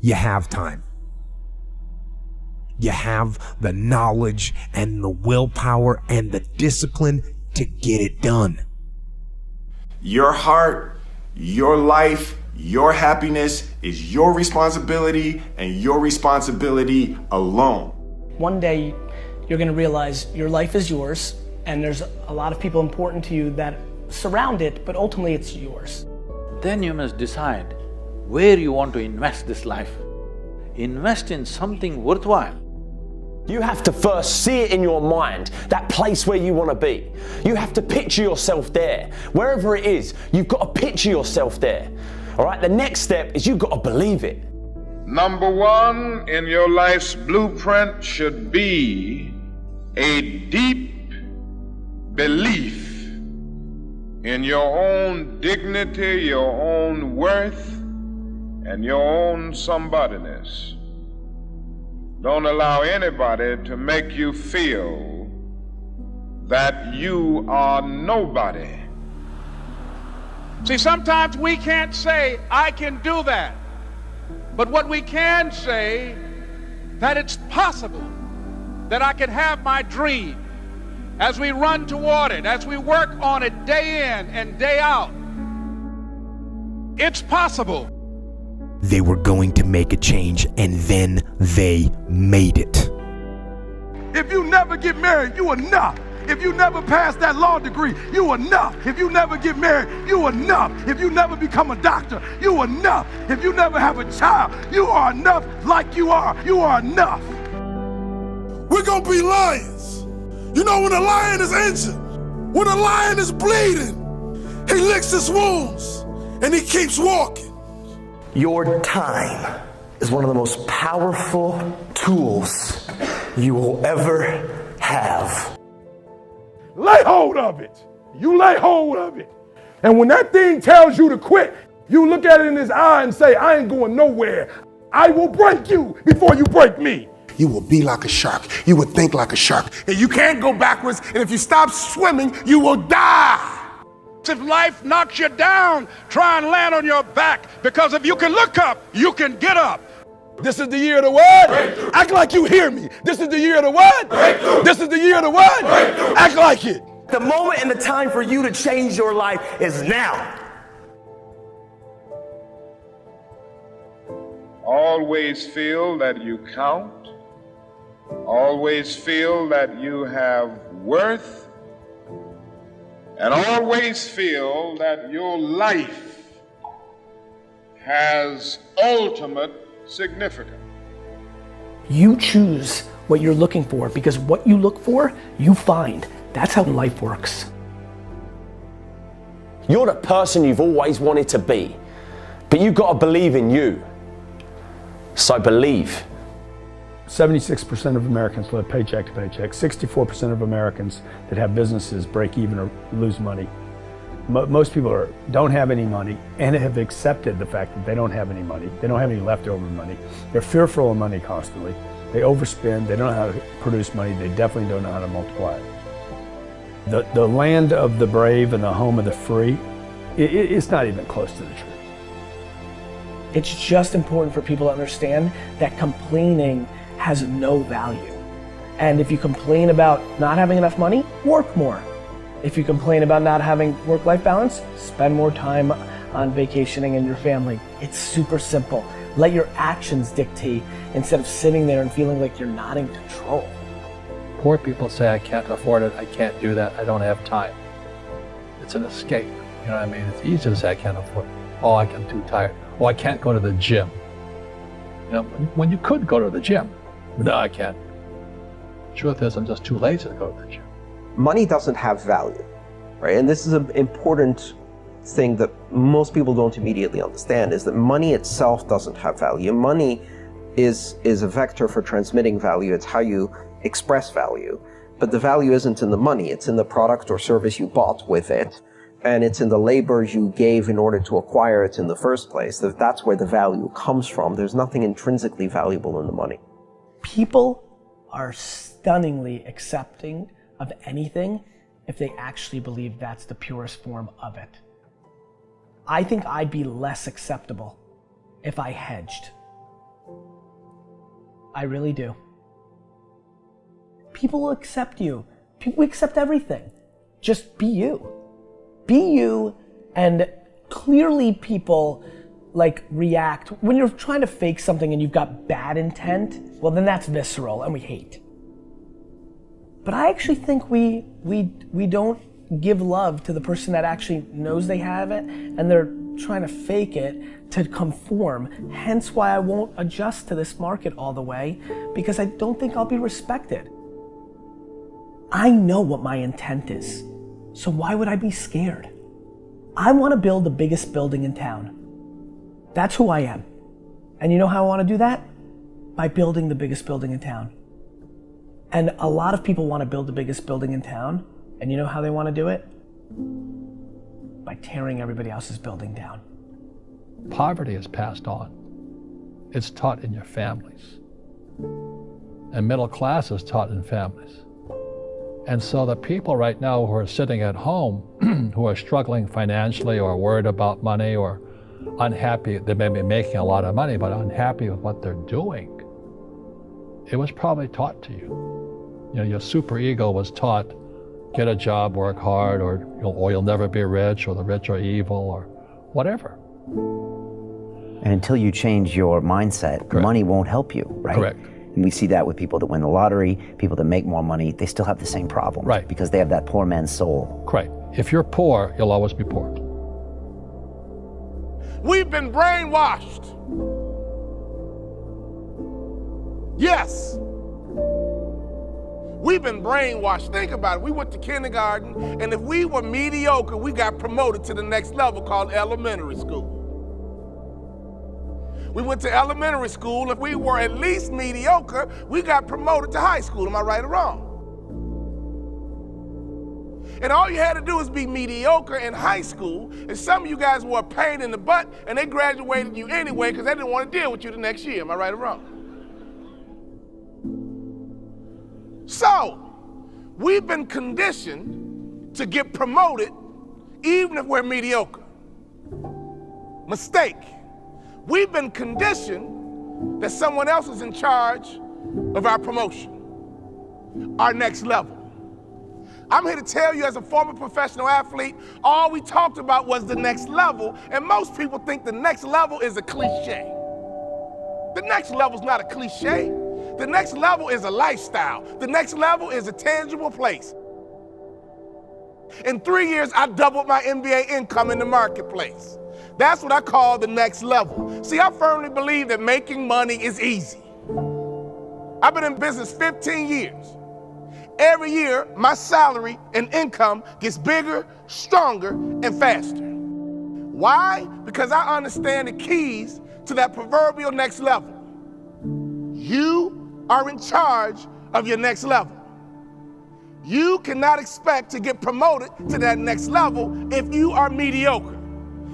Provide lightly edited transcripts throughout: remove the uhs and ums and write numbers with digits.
you have time. You have the knowledge and the willpower and the discipline to get it done. Your heart, your life, your happiness is your responsibility and your responsibility alone. One day you're going to realize your life is yours and there's a lot of people important to you that surround it, but ultimately it's yours. Then you must decide where you want to invest this life. Invest in something worthwhile. You have to first see it in your mind, that place where you want to be. You have to picture yourself there. Wherever it is, you've got to picture yourself there. All right, the next step is you've got to believe it. Number one in your life's blueprint should be a deep belief in your own dignity, your own worth, and your own somebodyness. Don't allow anybody to make you feel that you are nobody. See, sometimes we can't say, I can do that. But what we can say, that it's possible that I can have my dream as we run toward it, as we work on it day in and day out. It's possible. They were going to make a change, and then they made it. If you never get married, you enough. If you never pass that law degree, you enough. If you never get married, you enough. If you never become a doctor, you enough. If you never have a child, you are enough like you are. You are enough. We're gonna be lions. You know, when a lion is injured, when a lion is bleeding, he licks his wounds and he keeps walking. Your time is one of the most powerful tools you will ever have. Lay hold of it. You lay hold of it. And when that thing tells you to quit, you look at it in his eye and say, I ain't going nowhere. I will break you before you break me. You will be like a shark. You will think like a shark. And you can't go backwards. And if you stop swimming, you will die. If life knocks you down, try and land on your back, because if you can look up, you can get up. This is the year of the what? Breakthrough. Act like you hear me. This is the year of the what? Breakthrough. This is the year of the what? Breakthrough. Act like it. The moment and the time for you to change your life is now. Always feel that you count. Always feel that you have worth. And always feel that your life has ultimate significance. You choose what you're looking for, because what you look for, you find. That's how life works. You're the person you've always wanted to be, but you've got to believe in you. So believe. 76% of Americans live paycheck to paycheck. 64% of Americans that have businesses break even or lose money. Most people don't have any money and have accepted the fact that they don't have any money. They don't have any leftover money. They're fearful of money constantly. They overspend. They don't know how to produce money. They definitely don't know how to multiply it. The land of the brave and the home of the free, it's not even close to the truth. It's just important for people to understand that complaining has no value. And if you complain about not having enough money, work more. If you complain about not having work-life balance, spend more time on vacationing and your family. It's super simple. Let your actions dictate instead of sitting there and feeling like you're not in control. Poor people say, I can't afford it, I can't do that, I don't have time. It's an escape, you know what I mean? It's easy to say, I can't afford it. Oh, I'm too tired. Oh, I can't go to the gym. You know, when you could go to the gym. No, I can't. Truth is, I'm just too lazy to go to the gym. Money doesn't have value, right? And this is an important thing that most people don't immediately understand, is that money itself doesn't have value. Money is a vector for transmitting value. It's how you express value. But the value isn't in the money. It's in the product or service you bought with it. And it's in the labor you gave in order to acquire it in the first place. That's where the value comes from. There's nothing intrinsically valuable in the money. People are stunningly accepting of anything if they actually believe that's the purest form of it. I think I'd be less acceptable if I hedged. I really do. People will accept you. People accept everything. Just be you. Be you, and clearly people react. When you're trying to fake something and you've got bad intent, well then that's visceral and we hate. But I actually think we don't give love to the person that actually knows they have it and they're trying to fake it to conform. Hence why I won't adjust to this market all the way, because I don't think I'll be respected. I know what my intent is, so why would I be scared? I want to build the biggest building in town. That's who I am. And you know how I want to do that? By building the biggest building in town. And a lot of people want to build the biggest building in town, and you know how they want to do it? By tearing everybody else's building down. Poverty is passed on. It's taught in your families. And middle class is taught in families. And so the people right now who are sitting at home, who are struggling financially or worried about money or unhappy, they may be making a lot of money, but unhappy with what they're doing, it was probably taught to you. You know, your superego was taught, get a job, work hard, or you'll never be rich, or the rich are evil, or whatever. And until you change your mindset, Correct. Money won't help you, right? Correct. And we see that with people that win the lottery, people that make more money, they still have the same problem. Right. Because they have that poor man's soul. Right. If you're poor, you'll always be poor. We've been brainwashed. Yes. We've been brainwashed. Think about it. We went to kindergarten, and if we were mediocre, we got promoted to the next level called elementary school. We went to elementary school. If we were at least mediocre, we got promoted to high school. Am I right or wrong? And all you had to do was be mediocre in high school, and some of you guys were a pain in the butt, and they graduated you anyway because they didn't want to deal with you the next year. Am I right or wrong? So, we've been conditioned to get promoted even if we're mediocre. Mistake. We've been conditioned that someone else is in charge of our promotion, our next level. I'm here to tell you, as a former professional athlete, all we talked about was the next level, and most people think the next level is a cliche. The next level is not a cliche. The next level is a lifestyle. The next level is a tangible place. In 3 years, I doubled my MBA income in the marketplace. That's what I call the next level. See, I firmly believe that making money is easy. I've been in business 15 years. Every year, my salary and income gets bigger, stronger, and faster. Why? Because I understand the keys to that proverbial next level. You are in charge of your next level. You cannot expect to get promoted to that next level if you are mediocre.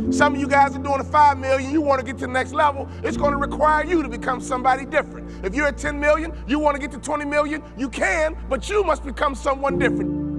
Some of you guys are doing a 5 million, you want to get to the next level, it's going to require you to become somebody different. If you're at 10 million, you want to get to 20 million, you can, but you must become someone different.